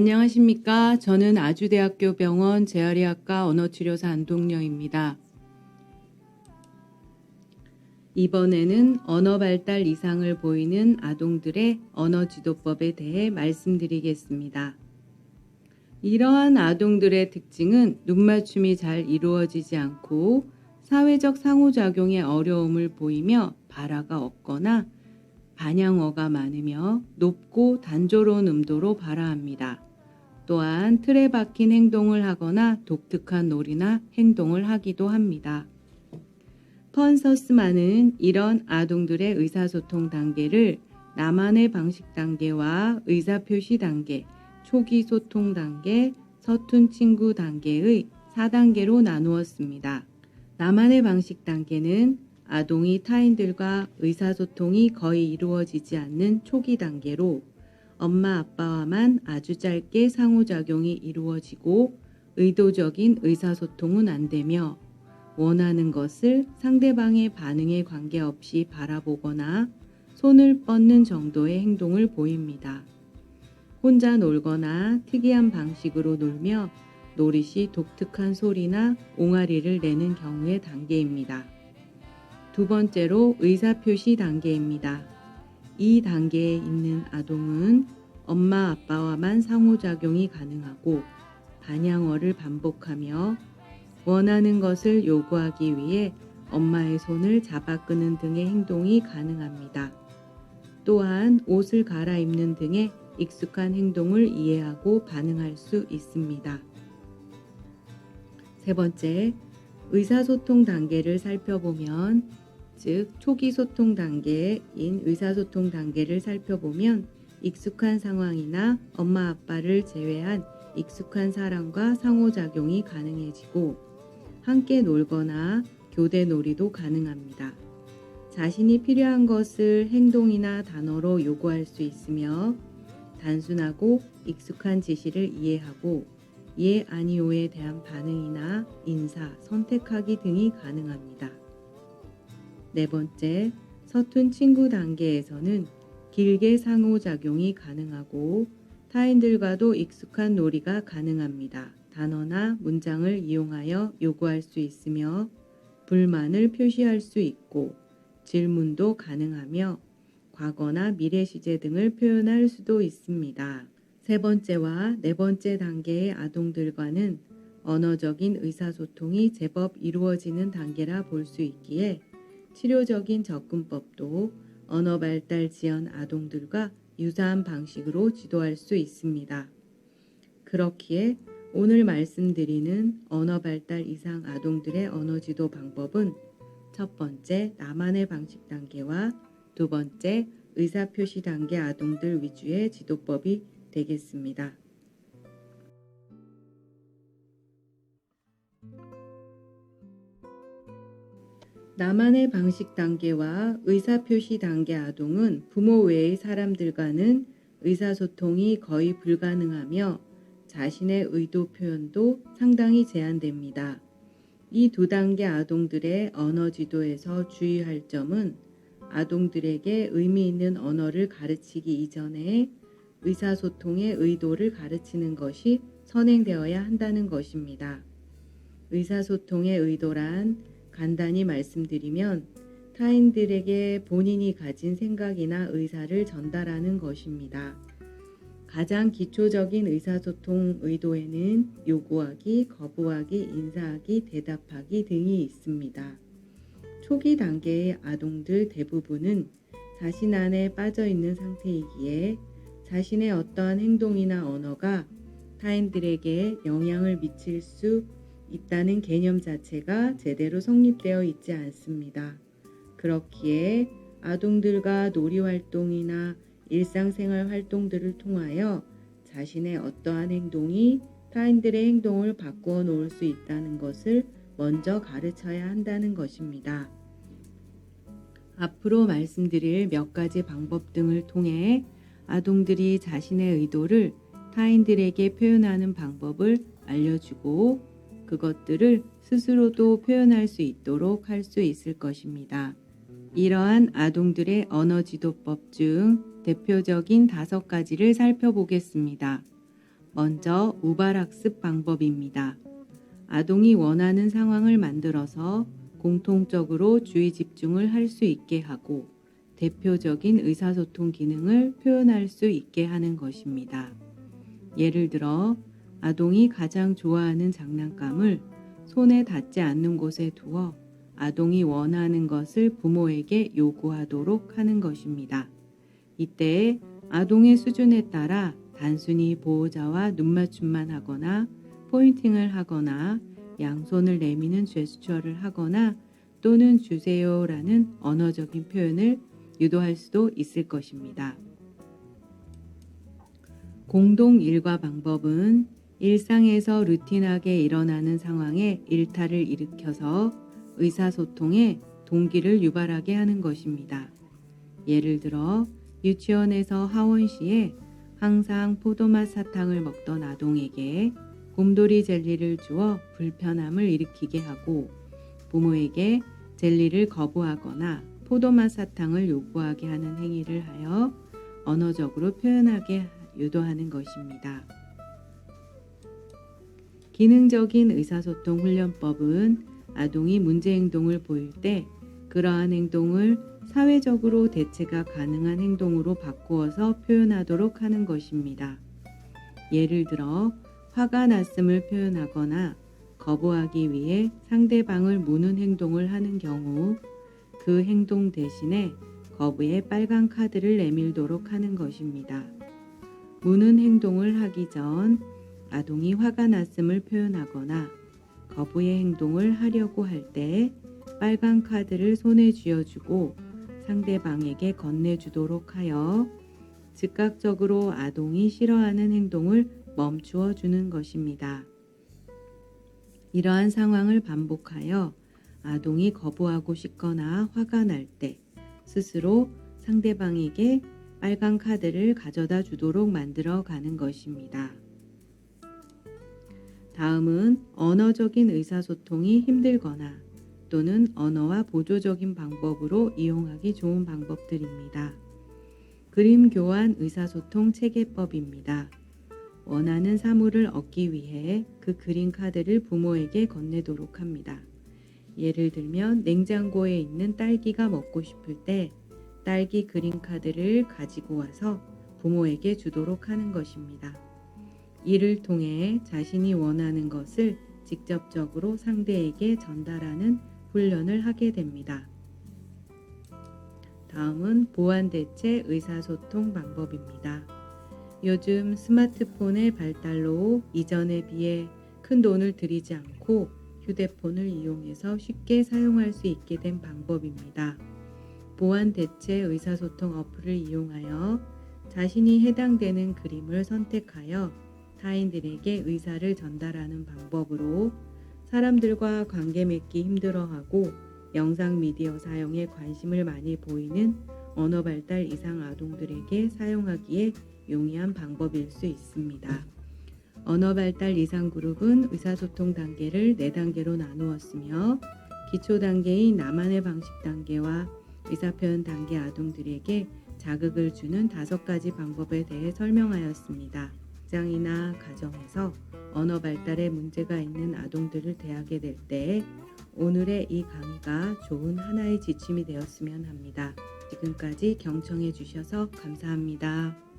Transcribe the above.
안녕하십니까. 저는 아주대학교 병원 재활의학과 언어치료사 안동녀입니다. 이번에는 언어 발달 이상을 보이는 아동들의 언어지도법에 대해 말씀드리겠습니다. 이러한 아동들의 특징은 눈맞춤이 잘 이루어지지 않고 사회적 상호작용에 어려움을 보이며 발화가 없거나 반향어가 많으며 높고 단조로운 음도로 발화합니다. 또한 틀에 박힌 행동을 하거나 독특한 놀이나 행동을 하기도 합니다. 펀서스만은 이런 아동들의 의사소통 단계를 나만의 방식 단계와 의사표시 단계, 초기 소통 단계, 서툰 친구 단계의 4단계로 나누었습니다. 나만의 방식 단계는 아동이 타인들과 의사소통이 거의 이루어지지 않는 초기 단계로 엄마 아빠와만 아주 짧게 상호작용이 이루어지고 의도적인 의사소통은 안 되며 원하는 것을 상대방의 반응에 관계없이 바라보거나 손을 뻗는 정도의 행동을 보입니다. 혼자 놀거나 특이한 방식으로 놀며 노릇이 독특한 소리나 옹알이를 내는 경우의 단계입니다. 두 번째로 의사표시 단계입니다. 이 단계에 있는 아동은 엄마 아빠와만 상호작용이 가능하고 반향어를 반복하며 원하는 것을 요구하기 위해 엄마의 손을 잡아 끄는 등의 행동이 가능합니다. 또한 옷을 갈아입는 등의 익숙한 행동을 이해하고 반응할 수 있습니다. 세 번째, 의사소통 단계를 살펴보면 즉 초기 소통 단계인 의사소통 단계를 살펴보면 익숙한 상황이나 엄마 아빠를 제외한 익숙한 사람과 상호작용이 가능해지고 함께 놀거나 교대 놀이도 가능합니다. 자신이 필요한 것을 행동이나 단어로 요구할 수 있으며 단순하고 익숙한 지시를 이해하고 예 아니오에 대한 반응이나 인사, 선택하기 등이 가능합니다. 네 번째, 서툰 친구 단계에서는 길게 상호작용이 가능하고 타인들과도 익숙한 놀이가 가능합니다. 단어나 문장을 이용하여 요구할 수 있으며 불만을 표시할 수 있고 질문도 가능하며 과거나 미래 시제 등을 표현할 수도 있습니다. 세 번째와 네 번째 단계의 아동들과는 언어적인 의사소통이 제법 이루어지는 단계라 볼 수 있기에 치료적인 접근법도 언어 발달 지연 아동들과 유사한 방식으로 지도할 수 있습니다. 그렇기에 오늘 말씀드리는 언어 발달 이상 아동들의 언어 지도 방법은 첫 번째 나만의 방식 단계와 두 번째 의사표시 단계 아동들 위주의 지도법이 되겠습니다. 나만의 방식 단계와 의사표시 단계 아동은 부모 외의 사람들과는 의사소통이 거의 불가능하며 자신의 의도 표현도 상당히 제한됩니다. 이 두 단계 아동들의 언어 지도에서 주의할 점은 아동들에게 의미 있는 언어를 가르치기 이전에 의사소통의 의도를 가르치는 것이 선행되어야 한다는 것입니다. 의사소통의 의도란 간단히 말씀드리면 타인들에게 본인이 가진 생각이나 의사를 전달하는 것입니다. 가장 기초적인 의사소통 의도에는 요구하기, 거부하기, 인사하기, 대답하기 등이 있습니다. 초기 단계의 아동들 대부분은 자신 안에 빠져 있는 상태이기에 자신의 어떠한 행동이나 언어가 타인들에게 영향을 미칠 수 있다는 개념 자체가 제대로 성립되어 있지 않습니다. 그렇기에 아동들과 놀이활동이나 일상생활 활동들을 통하여 자신의 어떠한 행동이 타인들의 행동을 바꾸어 놓을 수 있다는 것을 먼저 가르쳐야 한다는 것입니다. 앞으로 말씀드릴 몇 가지 방법 등을 통해 아동들이 자신의 의도를 타인들에게 표현하는 방법을 알려주고 그것들을 스스로도 표현할 수 있도록 할 수 있을 것입니다. 이러한 아동들의 언어 지도법 중 대표적인 5가지를 살펴보겠습니다. 먼저 우발학습 방법입니다. 아동이 원하는 상황을 만들어서 공통적으로 주의 집중을 할 수 있게 하고 대표적인 의사소통 기능을 표현할 수 있게 하는 것입니다. 예를 들어 아동이 가장 좋아하는 장난감을 손에 닿지 않는 곳에 두어 아동이 원하는 것을 부모에게 요구하도록 하는 것입니다. 이때 아동의 수준에 따라 단순히 보호자와 눈맞춤만 하거나 포인팅을 하거나 양손을 내미는 제스처를 하거나 또는 주세요라는 언어적인 표현을 유도할 수도 있을 것입니다. 공동 일과 방법은 일상에서 루틴하게 일어나는 상황에 일탈을 일으켜서 의사소통에 동기를 유발하게 하는 것입니다. 예를 들어 유치원에서 하원 시에 항상 포도맛 사탕을 먹던 아동에게 곰돌이 젤리를 주어 불편함을 일으키게 하고 부모에게 젤리를 거부하거나 포도맛 사탕을 요구하게 하는 행위를 하여 언어적으로 표현하게 유도하는 것입니다. 기능적인 의사소통 훈련법은 아동이 문제 행동을 보일 때 그러한 행동을 사회적으로 대체가 가능한 행동으로 바꾸어서 표현하도록 하는 것입니다. 예를 들어 화가 났음을 표현하거나 거부하기 위해 상대방을 무는 행동을 하는 경우 그 행동 대신에 거부의 빨간 카드를 내밀도록 하는 것입니다. 무는 행동을 하기 전 아동이 화가 났음을 표현하거나 거부의 행동을 하려고 할 때 빨간 카드를 손에 쥐어주고 상대방에게 건네주도록 하여 즉각적으로 아동이 싫어하는 행동을 멈추어 주는 것입니다. 이러한 상황을 반복하여 아동이 거부하고 싶거나 화가 날 때 스스로 상대방에게 빨간 카드를 가져다 주도록 만들어 가는 것입니다. 다음은 언어적인 의사소통이 힘들거나 또는 언어와 보조적인 방법으로 이용하기 좋은 방법들입니다. 그림 교환 의사소통 체계법입니다. 원하는 사물을 얻기 위해 그 그림 카드를 부모에게 건네도록 합니다. 예를 들면 냉장고에 있는 딸기가 먹고 싶을 때 딸기 그림 카드를 가지고 와서 부모에게 주도록 하는 것입니다. 이를 통해 자신이 원하는 것을 직접적으로 상대에게 전달하는 훈련을 하게 됩니다. 다음은 보완대체 의사소통 방법입니다. 요즘 스마트폰의 발달로 이전에 비해 큰 돈을 들이지 않고 휴대폰을 이용해서 쉽게 사용할 수 있게 된 방법입니다. 보완대체 의사소통 어플을 이용하여 자신이 해당되는 그림을 선택하여 타인들에게 의사를 전달하는 방법으로 사람들과 관계 맺기 힘들어하고 영상 미디어 사용에 관심을 많이 보이는 언어 발달 이상 아동들에게 사용하기에 용이한 방법일 수 있습니다. 언어 발달 이상 그룹은 의사소통 단계를 4단계로 나누었으며 기초 단계인 나만의 방식 단계와 의사표현 단계 아동들에게 자극을 주는 5가지 방법에 대해 설명하였습니다. 직장이나 가정에서 언어 발달에 문제가 있는 아동들을 대하게 될 때 오늘의 이 강의가 좋은 하나의 지침이 되었으면 합니다. 지금까지 경청해 주셔서 감사합니다.